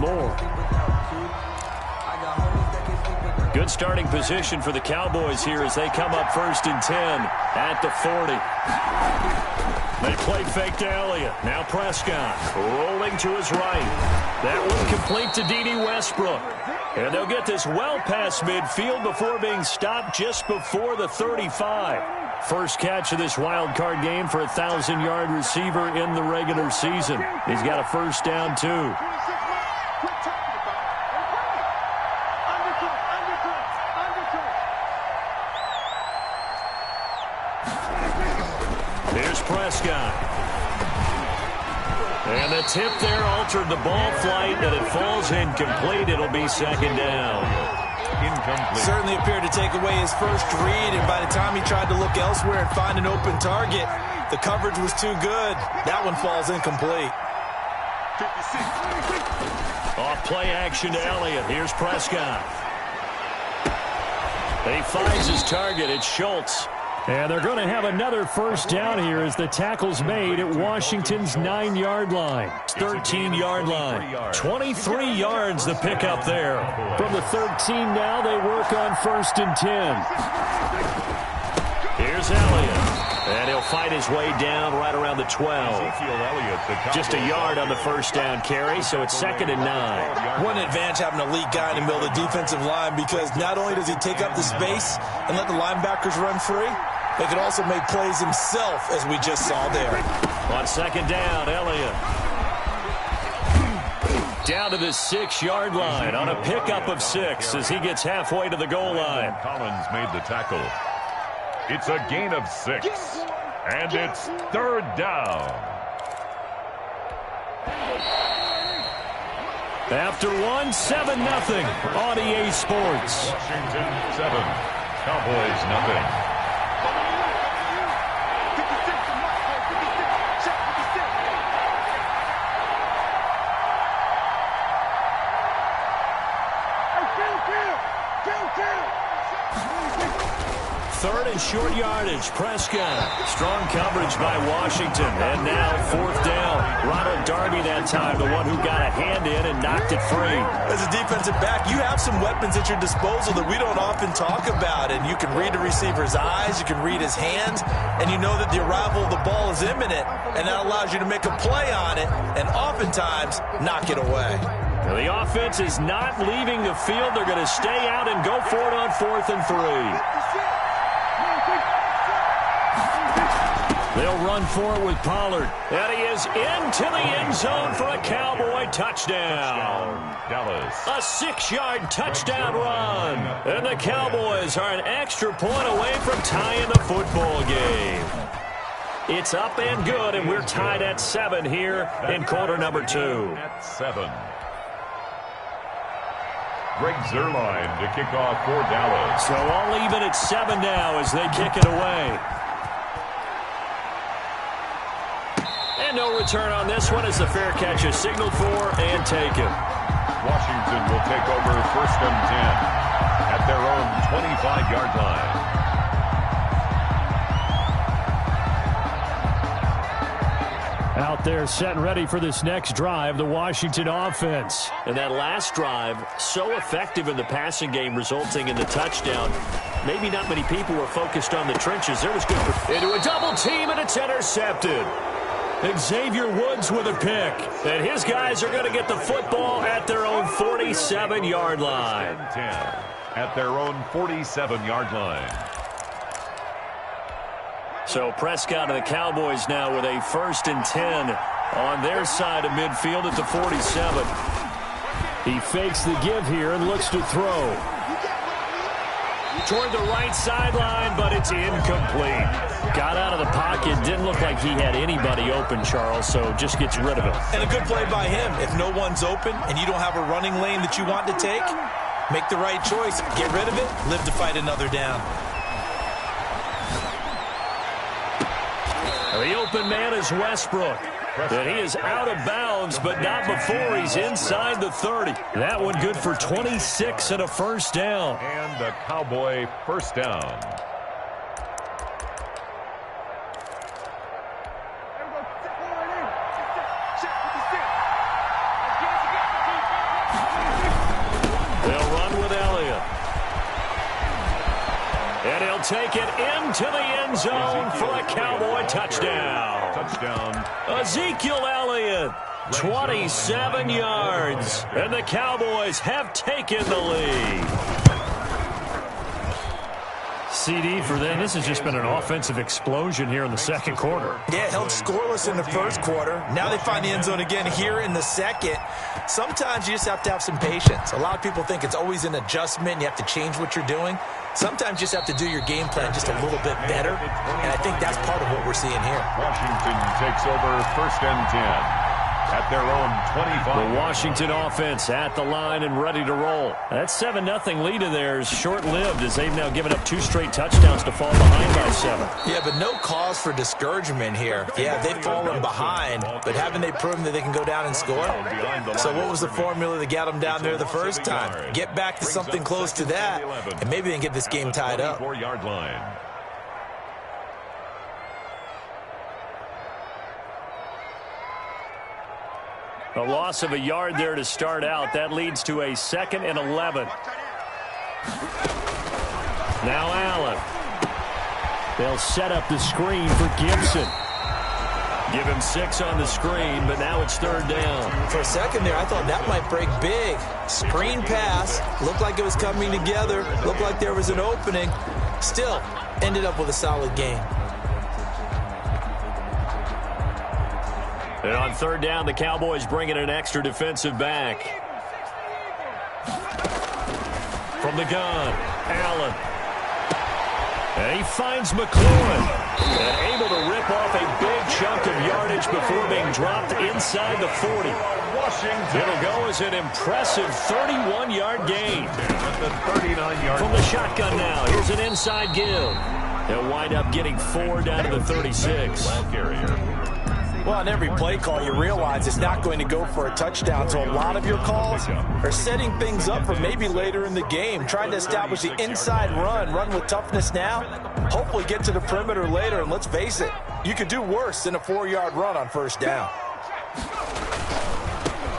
more. Good starting position for the Cowboys here as they come up 1st and 10 at the 40. They play fake to Elliott. Now Prescott rolling to his right. That one complete to D.D. Westbrook. And they'll get this well past midfield before being stopped just before the 35. First catch of this wild card game for a 1,000-yard receiver in the regular season. He's got a first down, too. Here's Prescott. And the tip there altered the ball flight, and it falls incomplete. It'll be 2nd down. Incomplete. Certainly appeared to take away his first read, and by the time he tried to look elsewhere and find an open target, the coverage was too good. That one falls incomplete. Off play action to Elliott. Here's Prescott. He finds his target. It's Schultz. And they're going to have another first down here as the tackle's made at Washington's 9-yard line. 13-yard line. 23 yards the pickup there. From the 13 now, they work on 1st and 10. Here's Elliott. And he'll fight his way down right around the 12. Just a yard on the first down carry, so it's 2nd and 9. What an advantage having an elite guy in the middle of the defensive line, because not only does he take up the space and let the linebackers run free, he can also make plays himself, as we just saw there. On 2nd down, Elliott. Down to the 6-yard line on a pickup of 6 as he gets halfway to the goal line. Collins made the tackle. It's a gain of 6, and it's 3rd down. After 1, 7-0 on EA Sports. Washington 7, Cowboys nothing. Third and short yardage, Prescott. Strong coverage by Washington. And now 4th down. Ronald Darby that time, the one who got a hand in and knocked it free. As a defensive back, you have some weapons at your disposal that we don't often talk about. And you can read the receiver's eyes, you can read his hands, and you know that the arrival of the ball is imminent. And that allows you to make a play on it and oftentimes knock it away. Now the offense is not leaving the field. They're going to stay out and go for it on 4th and 3. They'll run for it with Pollard. And he is into the end zone for a Cowboy touchdown. Dallas. A 6-yard touchdown run. And the Cowboys are an extra point away from tying the football game. It's up and good, and we're tied at 7 here in quarter number 2. At 7. Greg Zuerlein to kick off for Dallas. So all even at 7 now as they kick it away. And no return on this one as the fair catch is signaled for and taken. Washington will take over 1st and 10 at their own 25-yard line. Out there set and ready for this next drive, the Washington offense. And that last drive, so effective in the passing game, resulting in the touchdown. Maybe not many people were focused on the trenches. There was good into a double team, and it's intercepted. Xavier Woods with a pick. And his guys are going to get the football at their own 47-yard line. 10 at their own 47-yard line. So Prescott and the Cowboys now with a 1st and 10 on their side of midfield at the 47. He fakes the give here and looks to throw. Toward the right sideline, but it's incomplete. Got out of the pocket. Didn't look like he had anybody open, Charles, so just gets rid of it. And a good play by him. If no one's open and you don't have a running lane that you want to take, make the right choice. Get rid of it. Live to fight another down. The open man is Westbrook. And he is out of bounds, but not before he's inside the 30. That one good for 26 and a first down. And the Cowboy first down. And he'll take it into the end zone for a Cowboy touchdown. Ezekiel Elliott, 27 yards. And the Cowboys have taken the lead. CD for them. This has just been an offensive explosion here in the second quarter. Yeah, held scoreless in the first quarter. Now they find the end zone again here in the second. Sometimes you just have to have some patience. A lot of people think it's always an adjustment. You have to change what you're doing. Sometimes you just have to do your game plan just a little bit better. And I think that's part of what we're seeing here. Washington takes over 1st and 10. At their own 25. The Washington offense at the line and ready to roll. That 7-0 lead of theirs short-lived as they've now given up 2 straight touchdowns to fall behind by 7. Yeah, but no cause for discouragement here. Yeah, they've fallen behind, but haven't they proven that they can go down and score? So what was the formula that got them down there the first time? Get back to something close to that, and maybe they can get this game tied up. 4-yard line. A loss of a yard there to start out. That leads to a 2nd and 11. Now Allen. They'll set up the screen for Gibson. Give him 6 on the screen, but now it's 3rd down. For a second there, I thought that might break big. Screen pass. Looked like it was coming together. Looked like there was an opening. Still, ended up with a solid game. And on 3rd down, the Cowboys bring in an extra defensive back. From the gun, Allen. And he finds McLaurin. And able to rip off a big chunk of yardage before being dropped inside the 40. It'll go as an impressive 31-yard gain. From the shotgun now, here's an inside give. They'll wind up getting 4 down to the 36. Well, on every play call, you realize it's not going to go for a touchdown, so a lot of your calls are setting things up for maybe later in the game, trying to establish the inside run with toughness now, hopefully get to the perimeter later, and let's face it, you could do worse than a 4-yard run on 1st down.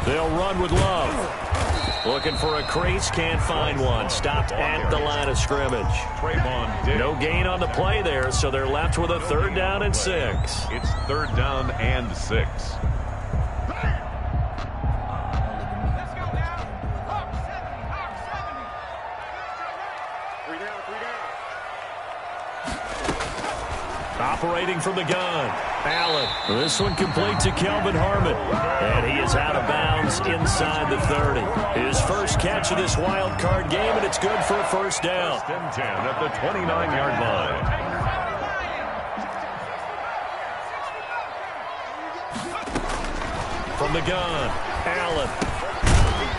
They'll run with Love. Looking for a crease, can't find one. Stopped at the line of scrimmage. No gain on the play there, so they're left with a 3rd down and 6. It's 3rd down and 6. Operating from the gun, Allen. This one complete to Kelvin Harmon. And he is out of bounds inside the 30. His first catch of this wild card game, and it's good for a 1st down. 1st and 10 at the 29-yard line. From the gun, Allen.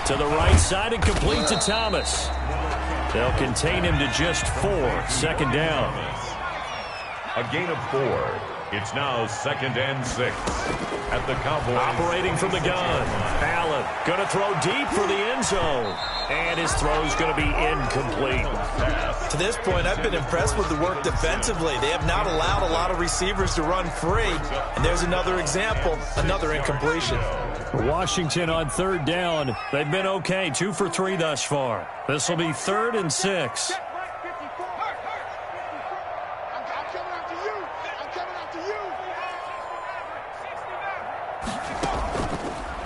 To the right side and complete to Thomas. They'll contain him to just 4. 2nd down. A gain of 4. It's now 2nd and 6 at the Cowboys. Operating from the gun. Allen going to throw deep for the end zone. And his throw's going to be incomplete. To this point, I've been impressed with the work defensively. They have not allowed a lot of receivers to run free. And there's another example, another incompletion. Washington on 3rd down. They've been okay, 2 for 3 thus far. This will be 3rd and 6.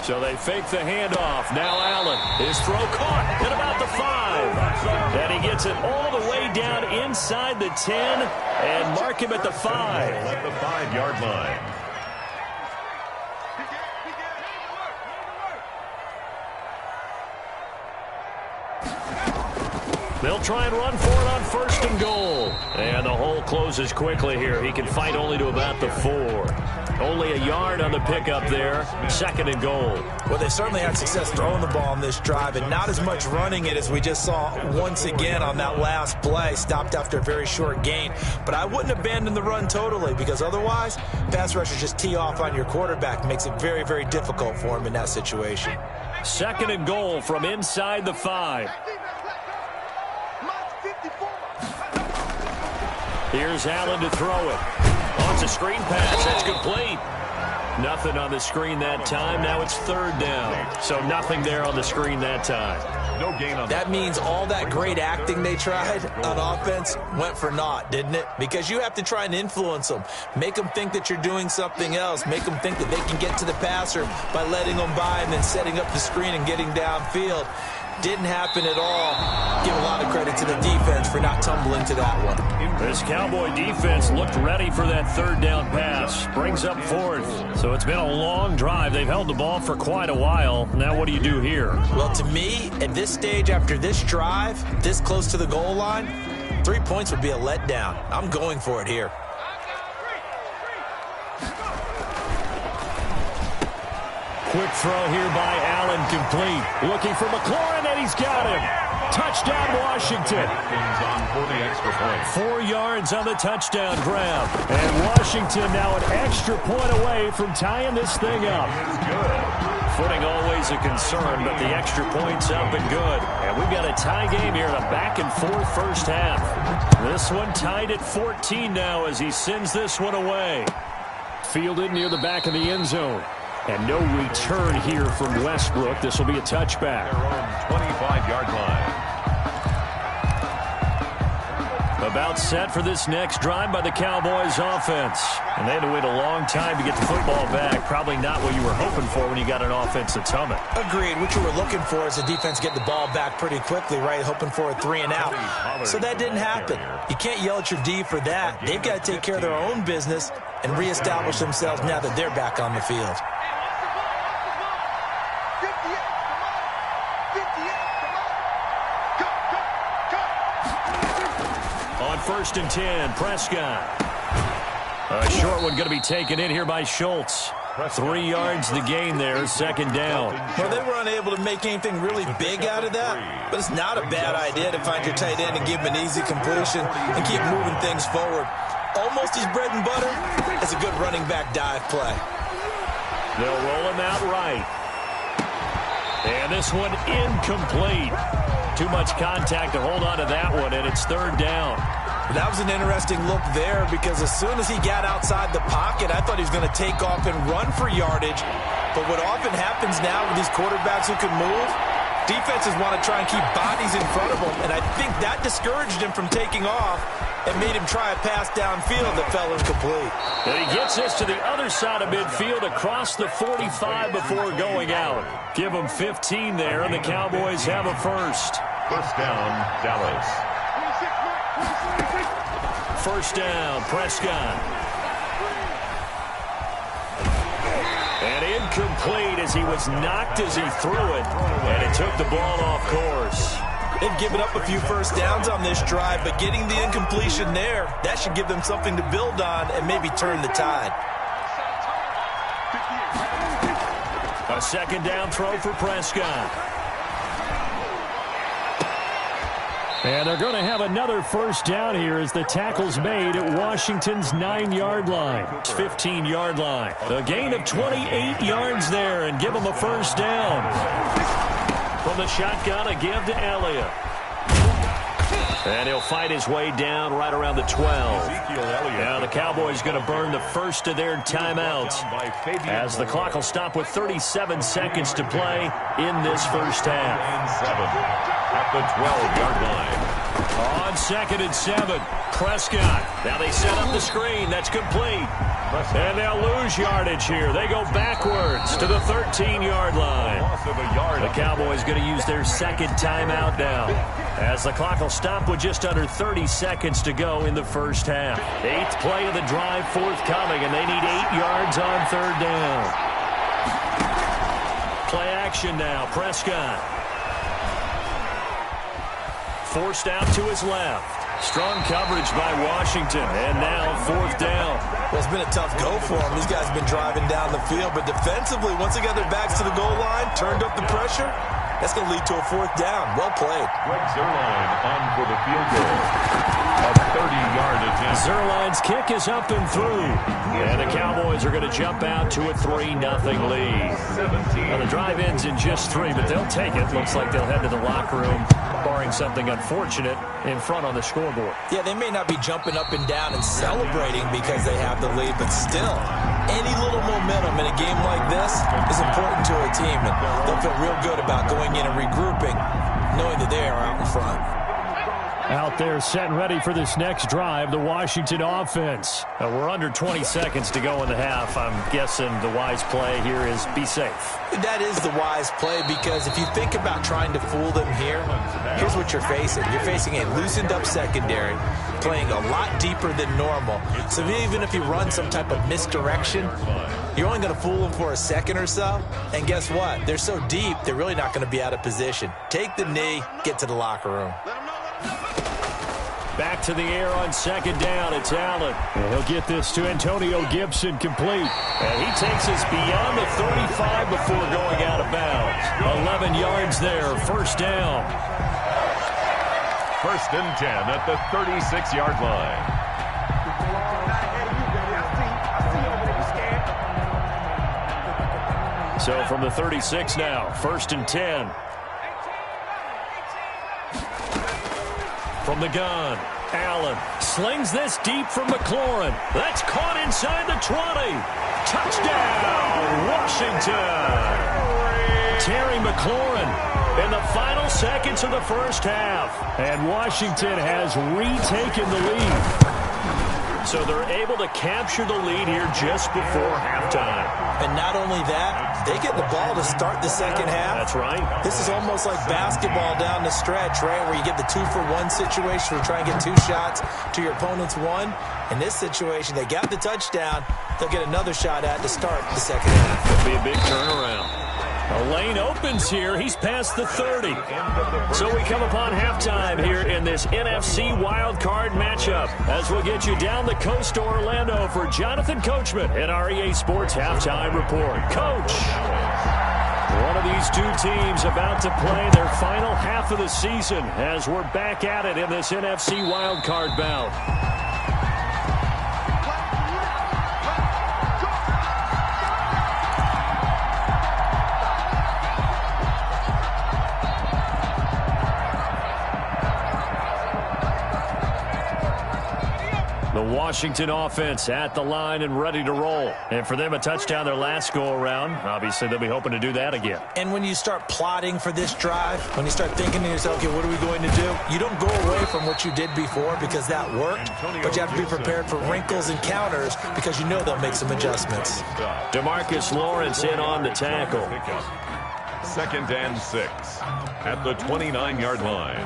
So they fake the handoff. Now Allen. His throw caught at about the 5. And he gets it all the way down inside the 10 and mark him at the 5. At the 5-yard line. They'll try and run for it on 1st and goal. And the hole closes quickly here. He can fight only to about the 4. Only a yard on the pickup there. 2nd and goal. Well, they certainly had success throwing the ball on this drive, and not as much running it as we just saw once again on that last play. Stopped after a very short gain. But I wouldn't abandon the run totally, because otherwise, pass rushers just tee off on your quarterback. Makes it very, very difficult for him in that situation. 2nd and goal from inside the 5. Here's Allen to throw it. Wants a screen pass. That's complete. Nothing on the screen that time. Now it's third down. So nothing there on the screen that time. No gain on that. Means all that great acting they tried on offense went for naught, didn't it? Because you have to try and influence them. Make them think that you're doing something else. Make them think that they can get to the passer by letting them by and then setting up the screen and getting downfield. Didn't happen at all. Give a lot of credit to the defense for not tumbling to that one. This Cowboy defense looked ready for that third down pass. Brings up fourth. So it's been a long drive. They've held the ball for quite a while. Now what do you do here? Well, to me, at this stage after this drive, this close to the goal line, 3 points would be a letdown. I'm going for it here. Quick throw here by Allen, complete. Looking for McLaurin, and he's got him. Touchdown, Washington. On for the extra point. 4 yards on the touchdown grab. And Washington now an extra point away from tying this thing up. Footing always a concern, but the extra point's up and good. And we've got a tie game here in a back-and-forth first half. This one tied at 14 now as he sends this one away. Fielded near the back of the end zone. And no return here from Westbrook. This will be a touchback. 25-yard line. About set for this next drive by the Cowboys offense. And they had to wait a long time to get the football back. Probably not what you were hoping for when you got an offense that's humming. Agreed. What you were looking for is the defense get the ball back pretty quickly, right? Hoping for a 3-and-out. So that didn't happen. You can't yell at your D for that. They've got to take care of their own business and reestablish themselves now that they're back on the field. First and 10, Prescott. A short one going to be taken in here by Schultz. 3 yards the gain there, second down. Well, they were unable to make anything really big out of that, but it's not a bad idea to find your tight end and give him an easy completion and keep moving things forward. Almost his bread and butter is a good running back dive play. They'll roll him out right. And this one incomplete. Too much contact to hold on to that one, and it's third down. That was an interesting look there because as soon as he got outside the pocket, I thought he was going to take off and run for yardage. But what often happens now with these quarterbacks who can move, defenses want to try and keep bodies in front of them, and I think that discouraged him from taking off and made him try a pass downfield that fell incomplete. And he gets this to the other side of midfield across the 45 before going out. Give them 15 there, and the Cowboys have a first. First down, Dallas. First down, Prescott. And incomplete as he was knocked as he threw it, and it took the ball off course. They've given up a few first downs on this drive, but getting the incompletion there, that should give them something to build on and maybe turn the tide. A second down throw for Prescott. And they're going to have another first down here as the tackle's made at Washington's 9-yard line. 15-yard line. A gain of 28 yards there and give them a first down. From the shotgun, a give to Elliott. And he'll fight his way down right around the 12. Now the Cowboys going to burn the first of their timeouts as the clock will stop with 37 seconds to play in this first half. At the 12-yard line. On second and 7, Prescott. Now they set up the screen. That's complete. And they'll lose yardage here. They go backwards to the 13-yard line. The Cowboys going to use their second timeout now as the clock will stop with just under 30 seconds to go in the first half. 8th play of the drive forthcoming, and they need 8 yards on third down. Play action now. Prescott. Forced out to his left. Strong coverage by Washington, and now fourth down. Well, it's been a tough go for them. These guys have been driving down the field, but defensively, once they got their backs to the goal line, turned up the pressure, that's going to lead to a fourth down. Well played. Greg Zuerlein on for the field goal. A 30-yard attempt. Zuerlein's kick is up and through. And the Cowboys are going to jump out to a 3-0 lead. Now, the drive ends in just 3, but they'll take it. Looks like they'll head to the locker room, barring something unfortunate, in front on the scoreboard. Yeah, they may not be jumping up and down and celebrating because they have the lead, but still, Any little momentum in a game like this is important to a team, and they'll feel real good about going in and regrouping, knowing that they are out in front. Out there set and ready for this next drive, the Washington offense. We're under 20 seconds to go in the half. I'm guessing the wise play here is be safe. That is the wise play, because if you think about trying to fool them here, here's what you're facing. You're facing a loosened up secondary, playing a lot deeper than normal. So even if you run some type of misdirection, you're only going to fool them for a second or so. And guess what? They're so deep, they're really not going to be out of position. Take the knee, get to the locker room. Back to the air on second down. It's Allen. And he'll get this to Antonio Gibson complete. And he takes us beyond the 35 before going out of bounds. 11 yards there, first down. First and 10 at the 36-yard line. So from the 36 now, first and 10. From the gun, Allen slings this deep from McLaurin. That's caught inside the 20. Touchdown, Washington. Terry McLaurin in the final seconds of the first half. And Washington has retaken the lead. So they're able to capture the lead here just before halftime. And not only that, they get the ball to start the second half. That's right. This is almost like basketball down the stretch, right, where you get the 2-for-1 situation where you try and get 2 shots to your opponent's 1. In this situation, they got the touchdown. They'll get another shot at to start the second half. It'll be a big turnaround. A lane opens here. He's past the 30. So we come upon halftime here in this NFC wildcard matchup as we'll get you down the coast to Orlando for Jonathan Coachman in our EA Sports Halftime Report. Coach, one of these two teams about to play their final half of the season as we're back at it in this NFC wildcard bout. The Washington offense at the line and ready to roll. And for them, a touchdown their last go-around. Obviously, they'll be hoping to do that again. And when you start plotting for this drive, when you start thinking to yourself, okay, what are we going to do? You don't go away from what you did before because that worked, but you have to be prepared for wrinkles and counters because you know they'll make some adjustments. DeMarcus Lawrence in on the tackle. Second and 6 at the 29-yard line.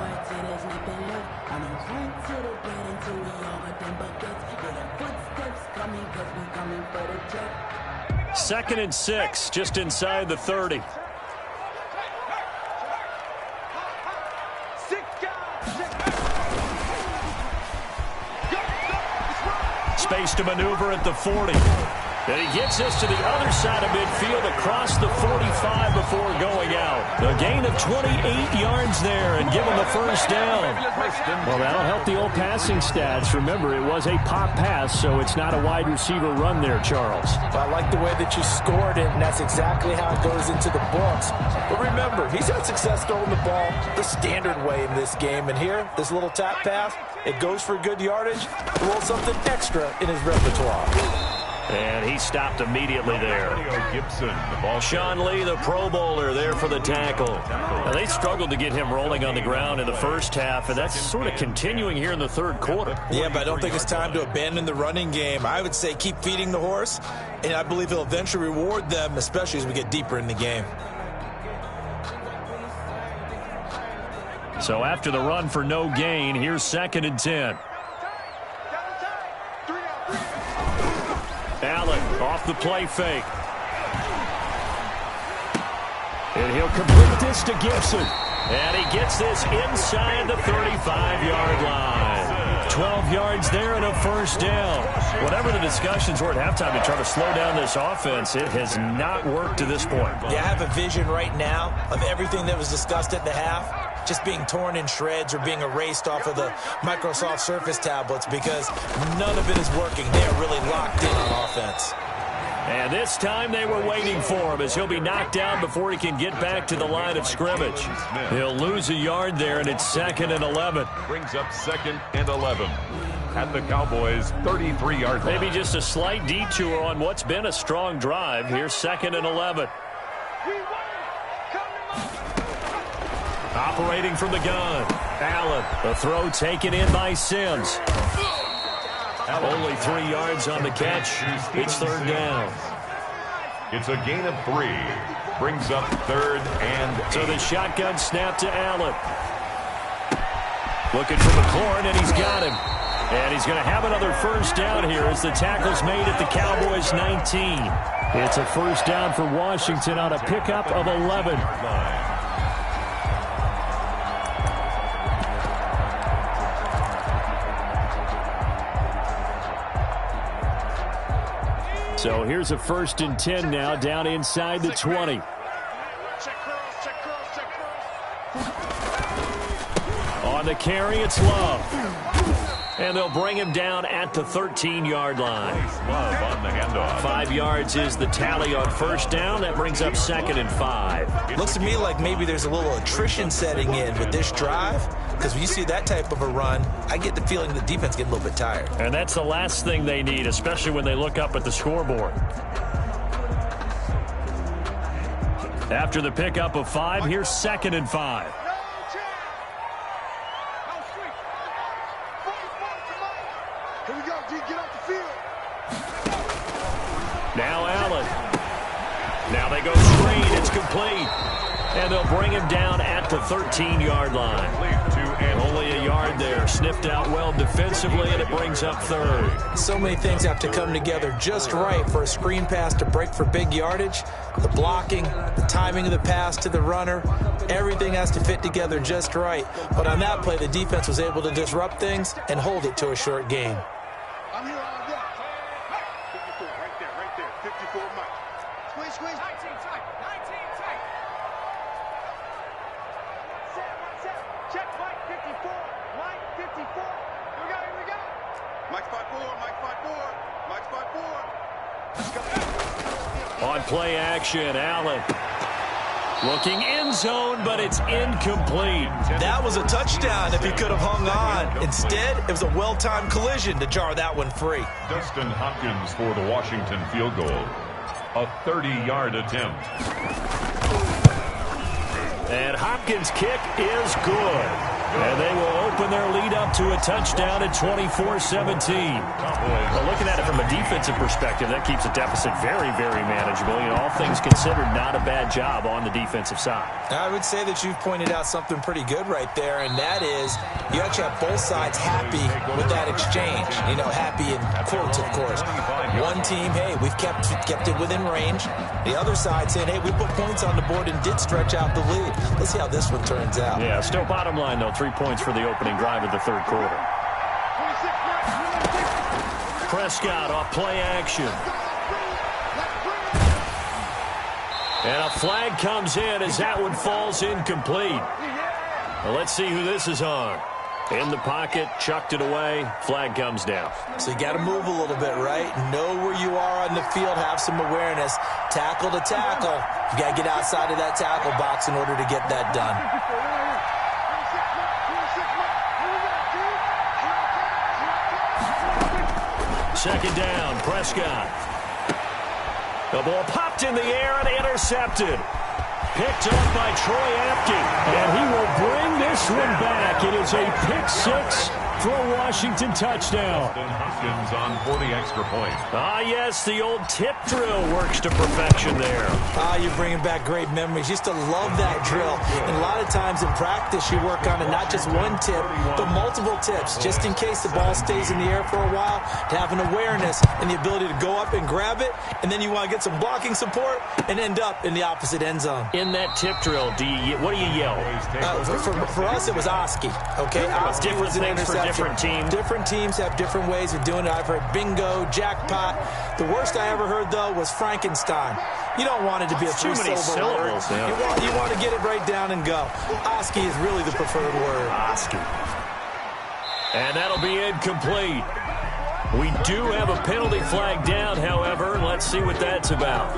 Second and 6, just inside the 30. Space to maneuver at the 40. And he gets us to the other side of midfield across the 45 before going out. A gain of 28 yards there and give him the first down. Well, that'll help the old passing stats. Remember, it was a pop pass, so it's not a wide receiver run there, Charles. Well, I like the way that you scored it, and that's exactly how it goes into the books. But remember, he's had success throwing the ball the standard way in this game. And here, this little tap pass, it goes for good yardage, a little something extra in his repertoire. And he stopped immediately there. Gibson, the ball. Sean Lee, the Pro Bowler, there for the tackle. Now, they struggled to get him rolling on the ground in the first half, and that's sort of continuing here in the third quarter. Yeah, but I don't think it's time to abandon the running game. I would say keep feeding the horse, and I believe he'll eventually reward them, especially as we get deeper in the game. So after the run for no gain, here's second and 10. Allen off the play fake. And he'll complete this to Gibson. And he gets this inside the 35-yard line. 12 yards there and a first down. Whatever the discussions were at halftime to try to slow down this offense, it has not worked to this point. Yeah, I have a vision right now of everything that was discussed at the half just being torn in shreds or being erased off of the Microsoft Surface tablets because none of it is working. They are really locked in on offense. And this time they were waiting for him as he'll be knocked down before he can get back to the line of scrimmage. He'll lose a yard there, and it's second and 11. Brings up second and 11. at the Cowboys' 33-yard line. Maybe just a slight detour on what's been a strong drive. Here's 2nd and 11. Operating from the gun. Allen. The throw taken in by Sims. Only 3 yards on the catch. It's 3rd down. It's a gain of 3. Brings up 3rd and 8. So the shotgun snap to Allen. Looking for McLaurin, and he's got him. And he's going to have another 1st down here as the tackle's made at the Cowboys' 19. It's a 1st down for Washington on a pickup of 11. So here's a 1st and 10 now down inside the 20. On the carry, it's Love. And they'll bring him down at the 13-yard line. Love on the handoff. 5 yards is the tally on 1st down. That brings up 2nd and 5. Looks to me like maybe there's a little attrition setting in with this drive, because when you see that type of a run, I get the feeling the defense gets a little bit tired. And that's the last thing they need, especially when they look up at the scoreboard. After the pickup of 5, here's 2nd and 5. Now Allen. Now they go screen. It's complete. And they'll bring him down at the 13-yard line. Only a yard there. Sniffed out well defensively, and it brings up 3rd. So many things have to come together just right for a screen pass to break for big yardage. The blocking, the timing of the pass to the runner, everything has to fit together just right. But on that play, the defense was able to disrupt things and hold it to a short gain. I'm here all day. 54, right there. 54, Mike. Squeeze. 19 tight. Check Mike 54. Mike 54. Here we go. Mike 54. Mike 54. Let's go. On play action, Allen. Looking end zone, but it's incomplete. That was a touchdown if he could have hung on. Instead, it was a well-timed collision to jar that one free. Dustin Hopkins for the Washington field goal. A 30-yard attempt. And Hopkins' kick is good. And they will open their lead up to a touchdown at 24-17. Well, looking at it from a defensive perspective, that keeps the deficit very, very manageable. You know, all things considered, not a bad job on the defensive side. I would say that you've pointed out something pretty good right there, and that is you actually have both sides happy with that exchange. You know, happy in quotes, of course. One team, hey, we've kept it within range. The other side saying, hey, we put points on the board and did stretch out the lead. Let's see how this one turns out. Yeah, still bottom line, though, 3 points for the opening drive of the 3rd quarter. Prescott off play action. And a flag comes in as that one falls incomplete. Well, let's see who this is on. In the pocket, chucked it away, flag comes down. So you got to move a little bit, right? Know where you are on the field, have some awareness. Tackle to tackle. You got to get outside of that tackle box in order to get that done. Second down, Prescott. The ball popped in the air and intercepted. Picked up by Troy Apke. And he will bring this one back. It is a pick 6 for a Washington touchdown. Hopkins on for the extra point. Ah, yes, the old tip drill works to perfection there. Ah, you're bringing back great memories. Used to love that drill. And a lot of times in practice, you work on it, not just one tip, but multiple tips, just in case the ball stays in the air for a while, to have an awareness and the ability to go up and grab it, and then you want to get some blocking support and end up in the opposite end zone. In that tip drill, what do you yell? For us, it was Oski. Okay, Oski was an interception. Different teams. Different teams have different ways of doing it. I've heard bingo, jackpot. The worst I ever heard, though, was Frankenstein. You don't want it to be a three-syllable word. Yeah. You want to get it right down and go. Oski is really the preferred word. Oski. And that'll be incomplete. We do have a penalty flag down, however. Let's see what that's about.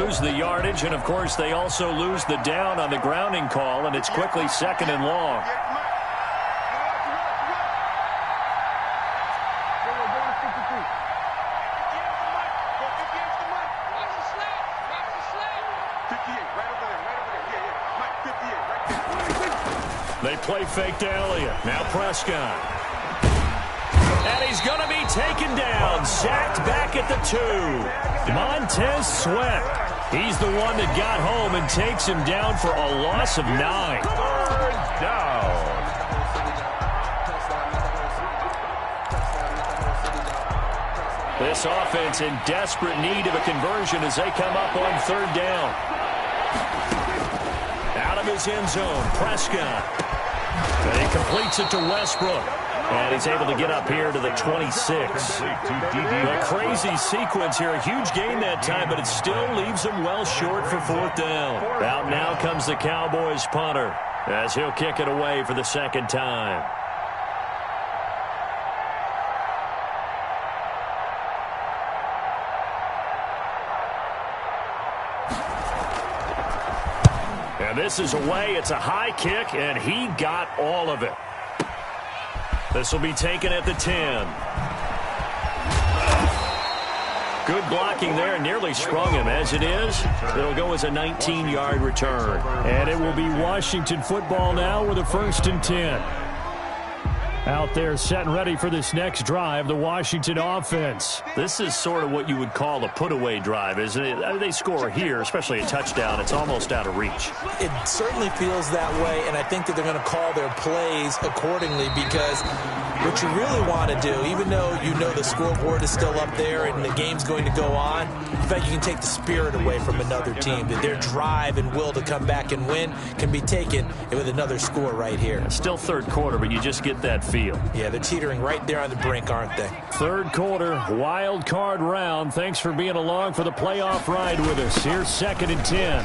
lose the yardage, and, of course, they also lose the down on the grounding call, and it's quickly 2nd and long. They play fake to Elliott. Now Prescott. And he's going to be taken down. Sacked back at the 2. Montez Sweat. He's the one that got home and takes him down for a loss of 9. Third down. This offense in desperate need of a conversion as they come up on 3rd down. Out of his end zone, Prescott. And he completes it to Westbrook. And he's able to get up here to the 26. A crazy sequence here. A huge gain that time, but it still leaves him well short for 4th down. Out now comes the Cowboys punter as he'll kick it away for the 2nd time. And this is away. It's a high kick, and he got all of it. This will be taken at the 10. Good blocking there. Nearly sprung him. As it is, it'll go as a 19-yard return. And it will be Washington football now with a 1st and 10. Out there set and ready for this next drive, the Washington offense. This is sort of what you would call a put-away drive, isn't it? I mean, they score here, especially a touchdown. It's almost out of reach. It certainly feels that way, and I think that they're going to call their plays accordingly because what you really want to do, even though you know the scoreboard is still up there and the game's going to go on, in fact, you can take the spirit away from another team. That their drive and will to come back and win can be taken with another score right here. Still 3rd quarter, but you just get that feel. Yeah, they're teetering right there on the brink, aren't they? 3rd quarter, wild card round. Thanks for being along for the playoff ride with us. Here's 2nd and 10.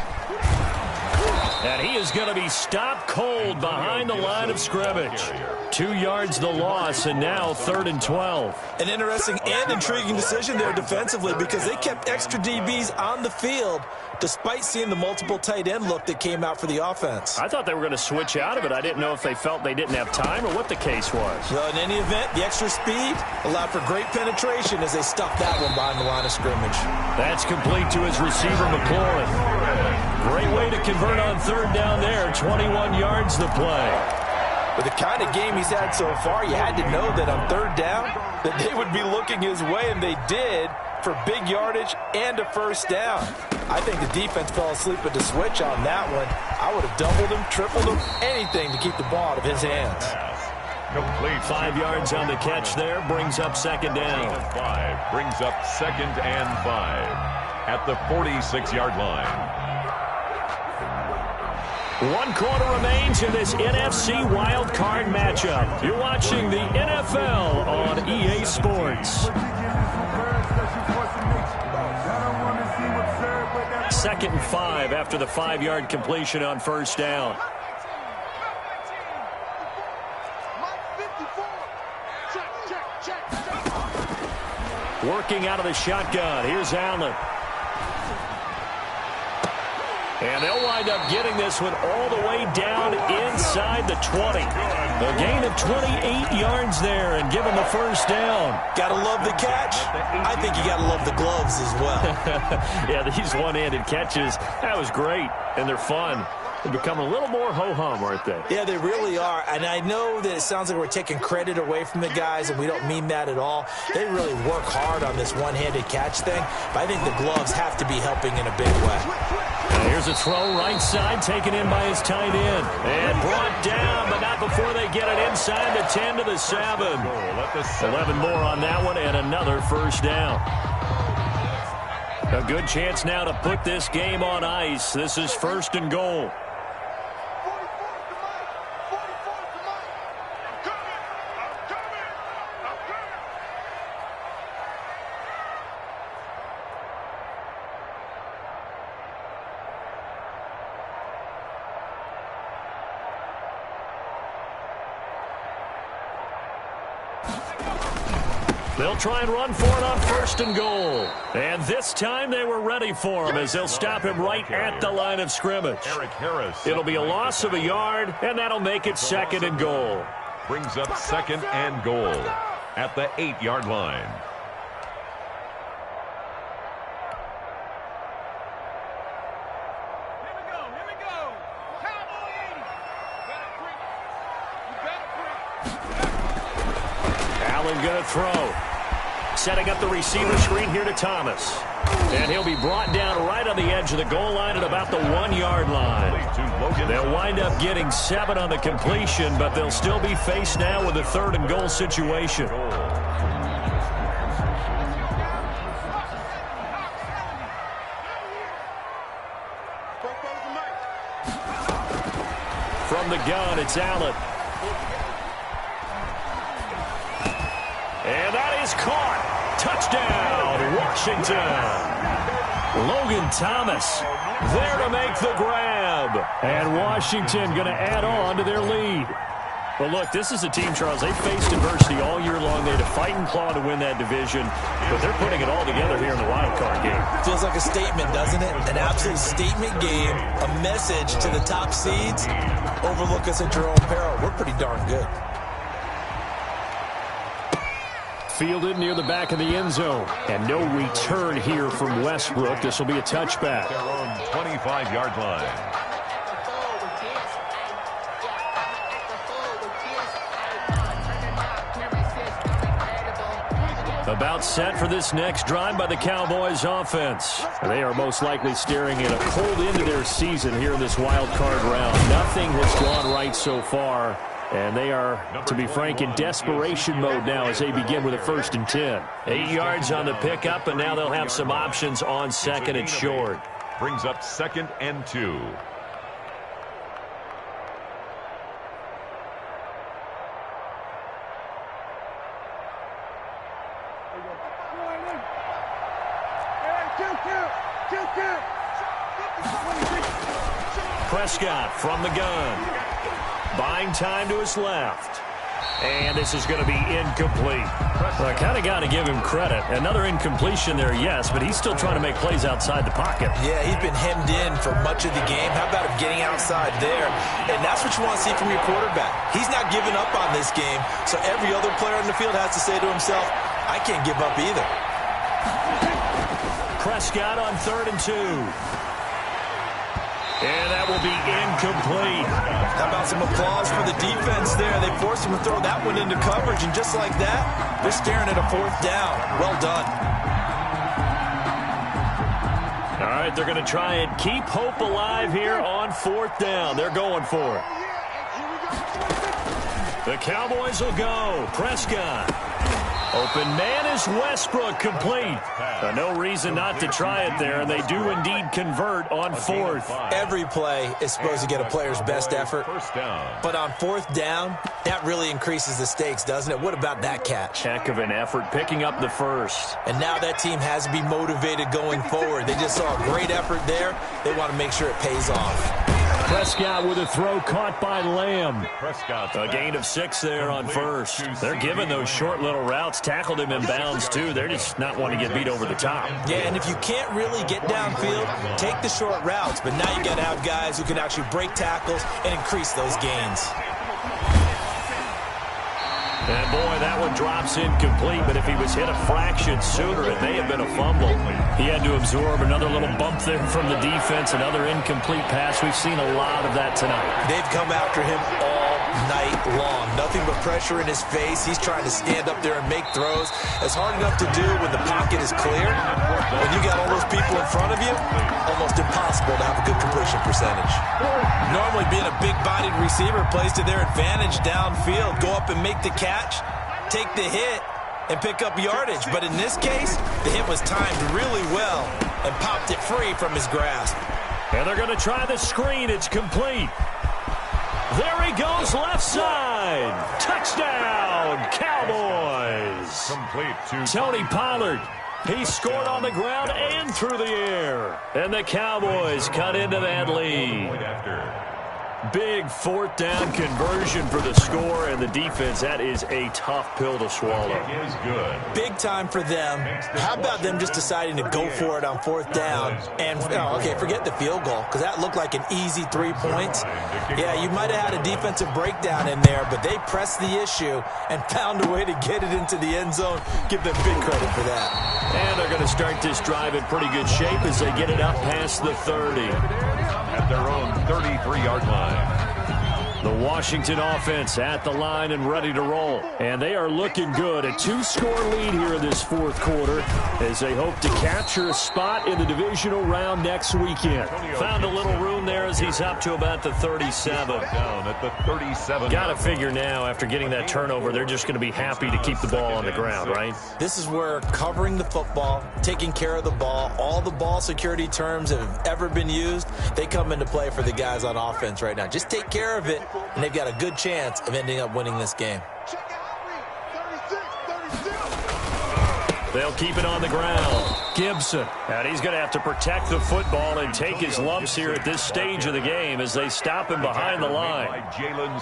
And he is going to be stopped cold behind the line of scrimmage. 2 yards the loss, and now 3rd and 12. An interesting and intriguing decision there defensively because they kept extra DBs on the field despite seeing the multiple tight end look that came out for the offense. I thought they were going to switch out of it. I didn't know if they felt they didn't have time or what the case was. Well, in any event, the extra speed allowed for great penetration as they stuffed that one behind the line of scrimmage. That's complete to his receiver, McLaurin. Great way to convert on 3rd down there. 21 yards the play. With the kind of game he's had so far, you had to know that on 3rd down that they would be looking his way, and they did, for big yardage and a 1st down. I think the defense fell asleep at the switch on that one. I would have doubled him, tripled him, anything to keep the ball out of his hands. Complete. 5 yards on the catch there, brings up 2nd down. 5 brings up 2nd and 5 at the 46-yard line. 1 quarter remains in this NFC wild card matchup. You're watching the NFL on EA Sports. 2nd and 5 after the 5-yard completion on 1st down. Working out of the shotgun. Here's Allen. And they'll wind up getting this one all the way down inside the 20. A gain of 28 yards there and give them the 1st down. Gotta love the catch. I think you gotta love the gloves as well. Yeah, these one-handed catches, that was great, and they're fun. They become a little more ho-hum, aren't they? Yeah, they really are. And I know that it sounds like we're taking credit away from the guys, and we don't mean that at all. They really work hard on this one-handed catch thing, but I think the gloves have to be helping in a big way. And here's a throw right side, taken in by his tight end. And brought down, but not before they get it inside the 10 to the 7. 11 more on that one, and another 1st down. A good chance now to put this game on ice. This is 1st and goal. They'll try and run for it on 1st and goal. And this time they were ready for him as they'll stop him right at the line of scrimmage. It'll be a loss of a yard, and that'll make it 2nd and goal. Brings up 2nd and goal at the 8-yard line. Going to throw. Setting up the receiver screen here to Thomas. And he'll be brought down right on the edge of the goal line at about the 1-yard line. They'll wind up getting 7 on the completion, but they'll still be faced now with a 3rd and goal situation. From the gun, it's Allen. And that is caught. Touchdown, Washington. Logan Thomas there to make the grab. And Washington going to add on to their lead. But look, this is a team, Charles, they faced adversity all year long. They had to fight and claw to win that division. But they're putting it all together here in the wild card game. Feels like a statement, doesn't it? An absolute statement game. A message to the top seeds. Overlook us at your own peril. We're pretty darn good. Fielded near the back of the end zone. And no return here from Westbrook. This will be a touchback. Their own 25-yard line. About set for this next drive by the Cowboys offense. They are most likely staring at a cold end to their season here in this wild card round. Nothing has gone right so far. And they are, to be frank, in desperation mode now as they begin with a 1st and 10. 8 yards on the pickup, and now they'll have some options on 2nd and short. Brings up 2nd and 2. Prescott from the gun. Buying time to his left. And this is going to be incomplete. Well, I kind of got to give him credit. Another incompletion there, yes, but he's still trying to make plays outside the pocket. Yeah, he's been hemmed in for much of the game. How about him getting outside there? And that's what you want to see from your quarterback. He's not giving up on this game, so every other player in the field has to say to himself, I can't give up either. Prescott on 3rd and 2. And that will be incomplete. How about some applause for the defense there? They forced him to throw that one into coverage, and just like that, they're staring at a 4th down. Well done. All right, they're going to try and keep hope alive here on 4th down. They're going for it. The Cowboys will go. Prescott. Open man is Westbrook, complete. No reason not to try it there, and they do indeed convert on 4th. Every play is supposed to get a player's best effort, but on 4th down, that really increases the stakes, doesn't it? What about that catch? Heck of an effort, picking up the 1st. And now that team has to be motivated going forward. They just saw a great effort there. They want to make sure it pays off. Prescott with a throw caught by Lamb. A gain of 6 there on 1st. They're giving those short little routes. Tackled him in bounds, too. They're just not wanting to get beat over the top. Yeah, and if you can't really get downfield, take the short routes. But now you got to have guys who can actually break tackles and increase those gains. And, boy, that one drops incomplete, but if he was hit a fraction sooner, it may have been a fumble. He had to absorb another little bump there from the defense, another incomplete pass. We've seen a lot of that tonight. They've come after him all night long. Nothing but pressure in his face. He's trying to stand up there and make throws. It's hard enough to do when the pocket is clear. When you got all those people in front of you, almost impossible to have a good completion percentage. Normally being a big-bodied receiver plays to their advantage downfield. Go up and make the catch, take the hit, and pick up yardage. But in this case, the hit was timed really well and popped it free from his grasp. And they're going to try the screen. It's complete. There he goes, left side. Touchdown, Cowboys. Complete to Tony Pollard. He scored on the ground and through the air. And the Cowboys cut into that lead. Big fourth down conversion for the score, and the defense, that is a tough pill to swallow. Is good. Big time for them. How about them just deciding to go for it on fourth down? And, okay, forget the field goal, because that looked like an easy 3 points. Yeah, you might have had a defensive breakdown in there, but they pressed the issue and found a way to get it into the end zone. Give them big credit for that. And they're going to start this drive in pretty good shape as they get it up past the 30. At their own 33-yard line. The Washington offense at the line and ready to roll. And they are looking good. A 2-score lead here in this fourth quarter as they hope to capture a spot in the divisional round next weekend. Found a little room there as he's up to about the 37. Down at the 37. Got to figure now, after getting that turnover, they're just going to be happy to keep the ball on the ground, right? This is where covering the football, taking care of the ball, all the ball security terms that have ever been used, they come into play for the guys on offense right now. Just take care of it, and they've got a good chance of ending up winning this game. They'll keep it on the ground. Gibson. And he's going to have to protect the football and take his lumps here at this stage of the game as they stop him behind the line.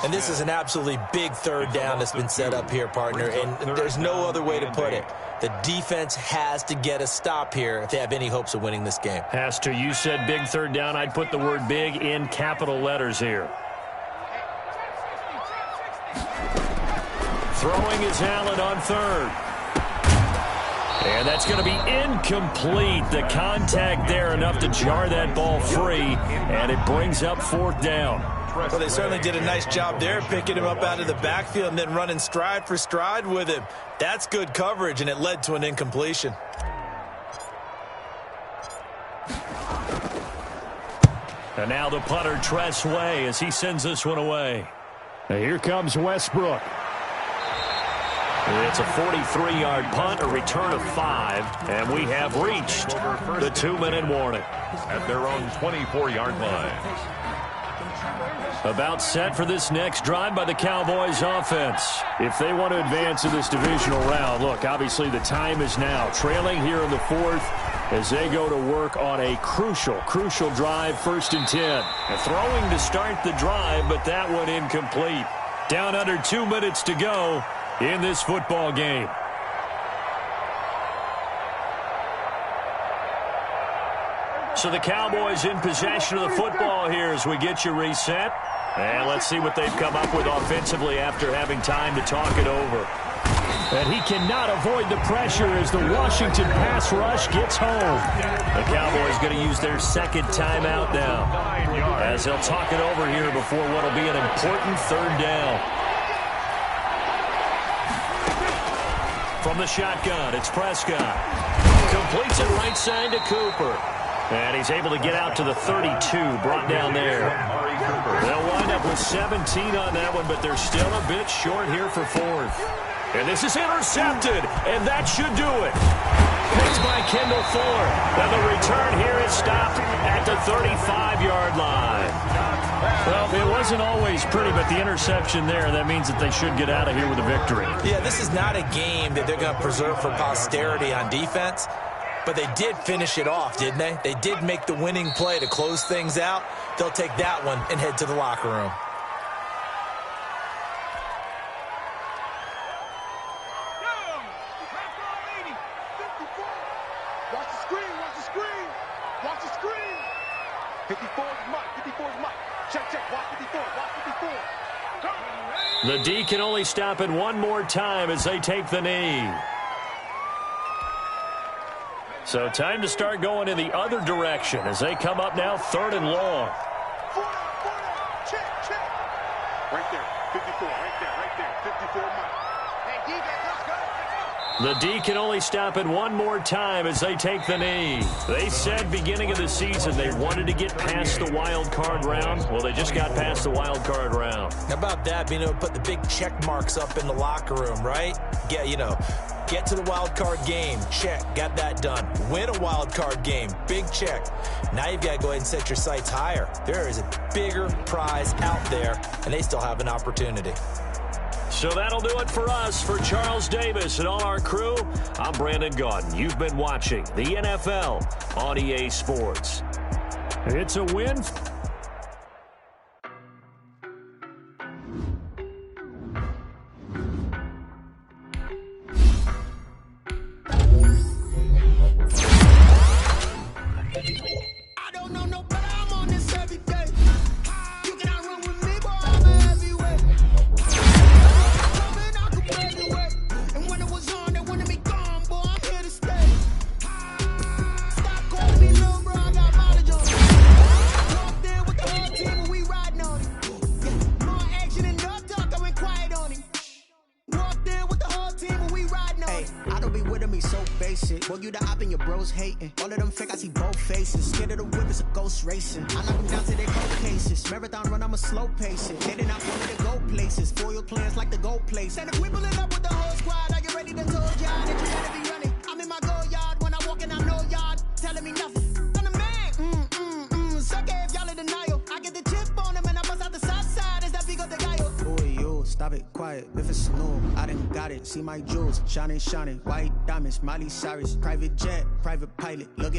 And this is an absolutely big third down that's been set up here, partner, and there's no other way to put it. The defense has to get a stop here if they have any hopes of winning this game. Has to. You said big third down. I'd put the word big in capital letters here. Throwing is Allen on third. And that's going to be incomplete. The contact there enough to jar that ball free, and it brings up fourth down. Well, they certainly did a nice job there, picking him up out of the backfield and then running stride for stride with him. That's good coverage, and it led to an incompletion. And now the punter, Tress Way, as he sends this one away. Now here comes Westbrook. It's a 43-yard punt, a return of 5, and we have reached the 2-minute warning. At their own 24-yard line. About set for this next drive by the Cowboys offense. If they want to advance in this divisional round, look, obviously the time is now. Trailing here in the fourth as they go to work on a crucial drive, 1st and 10. And throwing to start the drive, but that one incomplete. Down under 2 minutes to go in this football game. So the Cowboys in possession of the football here as we get you reset. And let's see what they've come up with offensively after having time to talk it over. And he cannot avoid the pressure as the Washington pass rush gets home. The Cowboys going to use their second timeout now as they'll talk it over here before what will be an important third down. From the shotgun, it's Prescott. Completes it right side to Cooper. And he's able to get out to the 32, brought down there. They'll wind up with 17 on that one, but they're still a bit short here for fourth. And this is intercepted, and that should do it. Picked by Kendall Fuller. And the return here is stopped at the 35-yard line. Well, it wasn't always pretty, but the interception there, that means that they should get out of here with a victory. Yeah, this is not a game that they're going to preserve for posterity on defense. But they did finish it off, didn't they? They did make the winning play to close things out. They'll take that one and head to the locker room. Watch the screen, watch the screen. Watch the screen. 54 is Mike, 54 is Mike. Check, watch 54, watch 54. The D can only stop it one more time as they take the knee. So time to start going in the other direction as they come up now 3rd and long. Check. Right there, 54, right there, 54 Mike. Hey, defense, let's go. The D can only stop it one more time as they take the knee. They said beginning of the season they wanted to get past the wild card round. Well, they just got past the wild card round. How about that, being able to put the big check marks up in the locker room, right? Get to the wild card game. Check. Got that done. Win a wild card game. Big check. Now you've got to go ahead and set your sights higher. There is a bigger prize out there, and they still have an opportunity. So that'll do it for us. For Charles Davis and all our crew, I'm Brandon Gaudin. You've been watching the NFL on EA Sports. It's a win. to me so basic. Boy, you the op and your bros hating. All of them fake, I see both faces. Scared of the whip, it's a ghost racing. I knock them down to their cold cases. Marathon run, I'ma slow pace it. They did not want me to go places. Foil plans like the gold place. And if we pulling up with the whole squad, are you ready to told y'all that you gotta be running? I'm in my go yard. When I walk in, I know y'all telling me nothing. I'm the man. Suck it if y'all in denial. I get the chip on them and I bust out the south side. Is that big of the guy? Boy, yo, stop it, quiet. If it's new, I done got it. See my jewels, shining, white diamonds, Miley Cyrus, private jet, private pilot. Look at